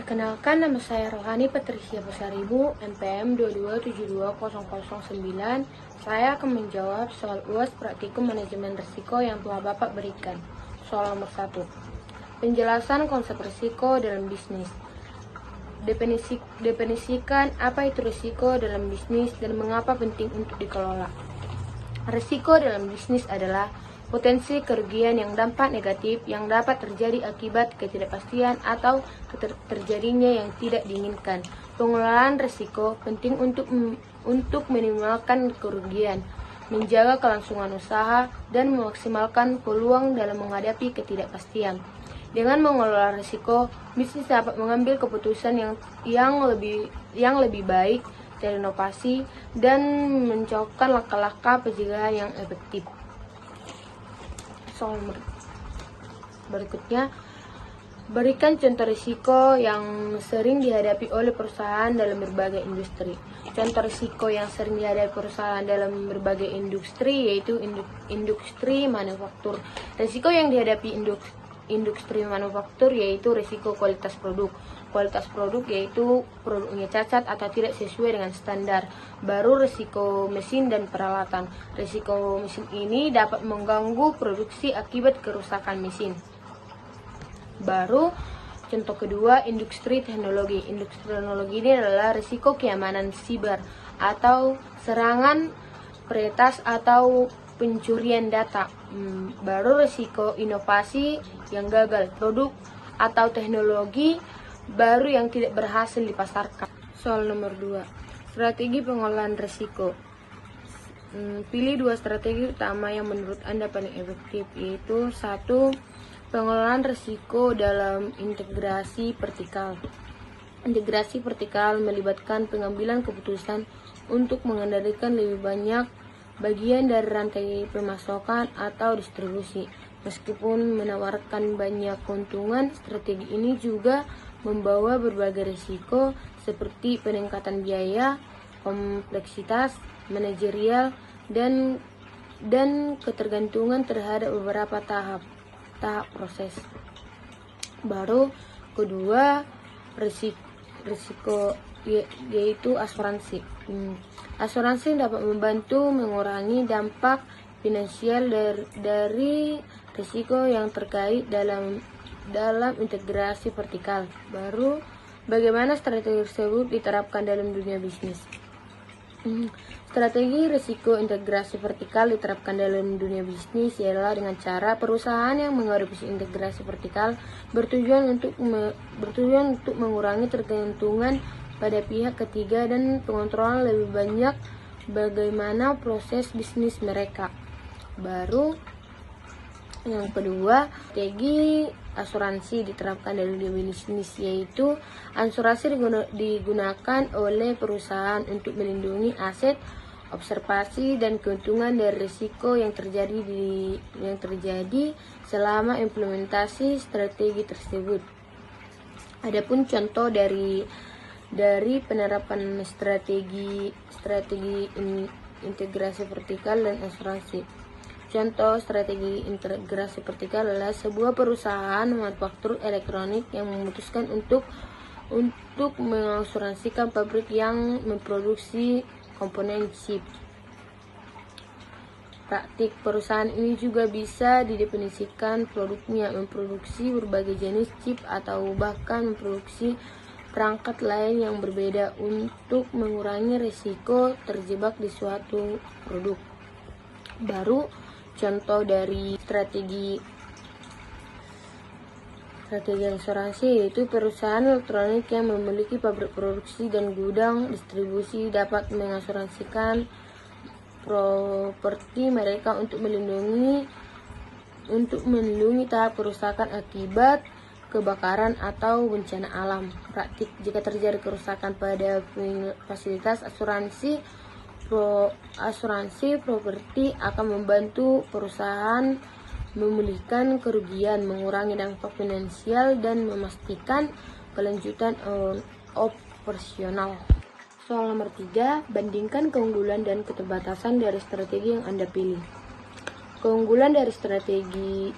Perkenalkan, nama saya Rohani Patricia Pasaribu, NPM 2272009. Saya akan menjawab soal UAS Praktikum Manajemen Risiko yang telah Bapak berikan. Soal nomor 1. Penjelasan konsep risiko dalam bisnis. Definisikan apa itu risiko dalam bisnis dan mengapa penting untuk dikelola. Risiko dalam bisnis adalah potensi kerugian yang dampak negatif yang dapat terjadi akibat ketidakpastian atau terjadinya yang tidak diinginkan. Pengelolaan risiko penting untuk meminimalkan kerugian, menjaga kelangsungan usaha, dan memaksimalkan peluang dalam menghadapi ketidakpastian. Dengan mengelola risiko, bisnis dapat mengambil keputusan yang lebih baik, terinovasi, dan mencaukan langkah-langkah pencegahan yang efektif. Soal berikutnya, berikan contoh risiko yang sering dihadapi oleh perusahaan dalam berbagai industri. Contoh risiko yang sering dihadapi perusahaan dalam berbagai industri yaitu industri manufaktur. Risiko yang dihadapi industri manufaktur yaitu risiko kualitas produk. Kualitas produk yaitu produknya cacat atau tidak sesuai dengan standar. Baru risiko mesin dan peralatan. Risiko mesin ini dapat mengganggu produksi akibat kerusakan mesin. Baru contoh kedua, industri teknologi. Industri teknologi ini adalah risiko keamanan siber atau serangan peretas atau pencurian data. Baru risiko inovasi yang gagal, produk atau teknologi baru yang tidak berhasil dipasarkan. Soal nomor 2. Strategi pengelolaan risiko. Pilih 2 strategi utama yang menurut Anda paling efektif, yaitu 1. Pengelolaan risiko dalam integrasi vertikal. Integrasi vertikal melibatkan pengambilan keputusan untuk mengendalikan lebih banyak bagian dari rantai pemasaran atau distribusi. Meskipun menawarkan banyak keuntungan, strategi ini juga membawa berbagai risiko seperti peningkatan biaya, kompleksitas manajerial, dan ketergantungan terhadap beberapa tahap proses. Baru kedua, risiko yaitu asuransi. Asuransi dapat membantu mengurangi dampak finansial dari risiko yang terkait dalam integrasi vertikal. Baru, bagaimana strategi tersebut diterapkan dalam dunia bisnis? Strategi risiko integrasi vertikal diterapkan dalam dunia bisnis ialah dengan cara perusahaan yang mengadopsi integrasi vertikal bertujuan untuk mengurangi ketergantungan pada pihak ketiga dan pengontrolan lebih banyak bagaimana proses bisnis mereka. Baru yang kedua, strategi asuransi diterapkan dalam dunia bisnis, yaitu asuransi digunakan oleh perusahaan untuk melindungi aset, observasi, dan keuntungan dari risiko yang terjadi selama implementasi strategi tersebut. Adapun contoh dari penerapan strategi integrasi vertikal dan asuransi. Contoh strategi integrasi vertikal adalah sebuah perusahaan manufaktur elektronik yang memutuskan untuk mengasuransikan pabrik yang memproduksi komponen chip. Praktik perusahaan ini juga bisa didefinisikan produknya memproduksi berbagai jenis chip atau bahkan memproduksi perangkat lain yang berbeda untuk mengurangi risiko terjebak di suatu produk. Baru contoh dari strategi asuransi yaitu perusahaan elektronik yang memiliki pabrik produksi dan gudang distribusi dapat mengasuransikan properti mereka untuk melindungi tahap kerusakan akibat kebakaran atau bencana alam. Praktik jika terjadi kerusakan pada fasilitas asuransi properti akan membantu perusahaan memulihkan kerugian, mengurangi dampak finansial, dan memastikan kelanjutan operasional. Soal nomor 3, bandingkan keunggulan dan keterbatasan dari strategi yang Anda pilih. Keunggulan dari strategi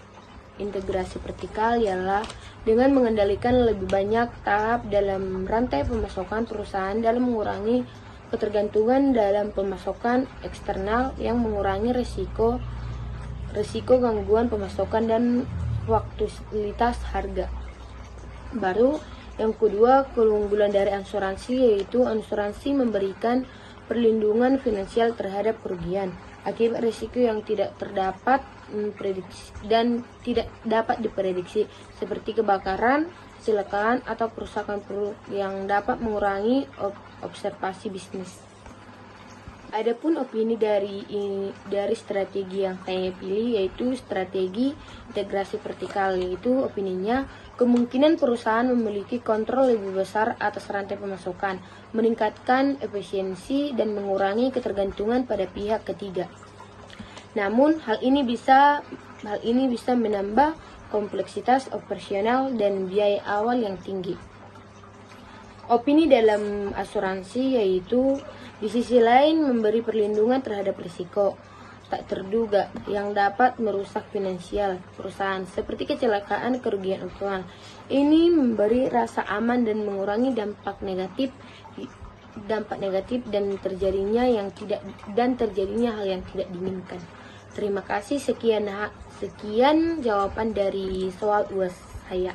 integrasi vertikal ialah dengan mengendalikan lebih banyak tahap dalam rantai pemasokan perusahaan dalam mengurangi ketergantungan dalam pemasokan eksternal yang mengurangi risiko gangguan pemasokan dan fluktuasitas harga. Baru yang kedua, keunggulan dari asuransi yaitu asuransi memberikan perlindungan finansial terhadap kerugian akibat risiko yang tidak terdapat prediksi dan tidak dapat diprediksi seperti kebakaran, kecelakaan atau kerusakan yang dapat mengurangi observasi bisnis. Adapun opini dari strategi yang saya pilih yaitu strategi integrasi vertikal, yaitu opininya kemungkinan perusahaan memiliki kontrol lebih besar atas rantai pemasukan, meningkatkan efisiensi dan mengurangi ketergantungan pada pihak ketiga. Namun hal ini bisa menambah kompleksitas operasional dan biaya awal yang tinggi. Opini dalam asuransi yaitu di sisi lain memberi perlindungan terhadap risiko tak terduga yang dapat merusak finansial perusahaan seperti kecelakaan, kerugian keuangan. Ini memberi rasa aman dan mengurangi dampak negatif dan terjadinya hal yang tidak diinginkan. Terima kasih, sekian jawaban dari soal UAS saya.